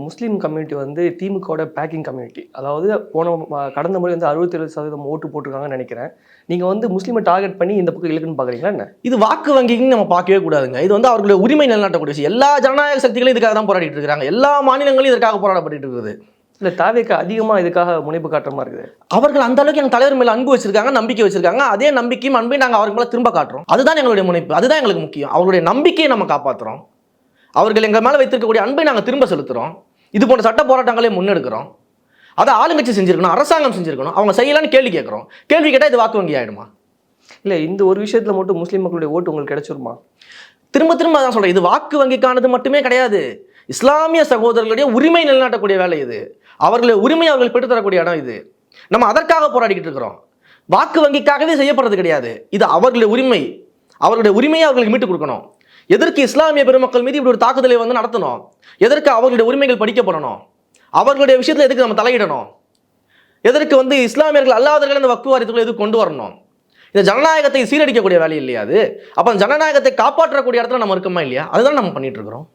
முஸ்லீம் community வந்து திமுகவோட packing community. அதாவது கடந்த முறை வந்து 67% ஓட்டு போட்டிருக்காங்கன்னு நினைக்கிறேன். நீங்க வந்து முஸ்லீமை டார்கெட் பண்ணி இந்த பக்கம் இழுக்குன்னு பார்க்குறீங்களா என்ன? இது வாக்கு வங்கின்னு நம்ம பார்க்கவே கூடாதுங்க. இது வந்து அவர்களுடைய உரிமை நிலைநாட்டக்கூடிய விஷயம். எல்லா ஜனநாயக சக்திகளும் இதுக்காக தான் போராடிட்டு இருக்காங்க. எல்லா மாநிலங்களும் இதற்காக போராடப்பட்டு இருக்குது. இல்லை, தாவேக்கு அதிகமாக இதுக்காக முனைப்பு காட்டுற மாதிரி இருக்குது. அவர்கள் அந்த அளவுக்கு எங்கள் தலைவர் மேல அன்பு வச்சிருக்காங்க, நம்பிக்கை வச்சிருக்காங்க. அதே நம்பிக்கையும் அன்பையும் நாங்கள் அவர்கள் மேலே திரும்ப காட்டுறோம். அதுதான் எங்களுடைய முனைப்பு, அதுதான் எங்களுக்கு முக்கியம். அவர்களுடைய நம்பிக்கையை நம்ம காப்பாற்றுறோம். அவர்கள் எங்கள் மேலே வைத்திருக்கக்கூடிய அன்பை நாங்கள் திரும்ப செலுத்துகிறோம். இது போன்ற சட்ட போராட்டங்களே முன்னெடுக்கிறோம். அதை ஆளுங்கட்சி செஞ்சிருக்கணும், அரசாங்கம் செஞ்சிருக்கணும். அவங்க செய்யலான்னு கேள்வி கேட்குறோம். கேள்வி கேட்டால் இது வாக்கு வங்கி ஆகிடுமா? இல்லை, இந்த ஒரு விஷயத்தில் மட்டும் முஸ்லீம் மக்களுடைய ஓட்டு உங்களுக்கு கிடைச்சிருமா? திரும்ப திரும்ப அதான் சொல்கிறேன், இது வாக்கு வங்கிக்கானது மட்டுமே கிடையாது. இஸ்லாமிய சகோதரர்களுடைய உரிமை நிலைநாட்டக்கூடிய வேலை இது. அவர்களுடைய உரிமை அவர்கள் பெற்றுத்தரக்கூடிய இடம் இது. நம்ம அதற்காக போராடிக்கிட்டு இருக்கிறோம். வாக்கு வங்கிக்காகவே செய்யப்படுறது கிடையாது. இது அவர்களுடைய உரிமை. அவர்களுடைய உரிமையை அவர்களுக்கு மீட்டுக் கொடுக்கணும். எதற்கு இஸ்லாமிய பெருமக்கள் மீது இப்படி ஒரு தாக்குதலை வந்து நடத்தணும்? எதற்கு அவர்களுடைய உரிமைகள் படிக்கப்படணும்? அவர்களுடைய விஷயத்தில் எதுக்கு நம்ம தலையிடணும்? எதற்கு வந்து இஸ்லாமியர்கள் அல்லாதவர்கள் இந்த வக்ஃப் வாரியத்துக்குள்ள எதுக்கு கொண்டு வரணும்? இந்த ஜனநாயகத்தை சீரடிக்கக்கூடிய வேலை இல்லையா அது? அப்போ ஜனநாயகத்தை காப்பாற்றக்கூடிய இடத்துல நம்ம இருக்கோமா இல்லையா? அதுதான் நம்ம பண்ணிட்டு இருக்கிறோம்.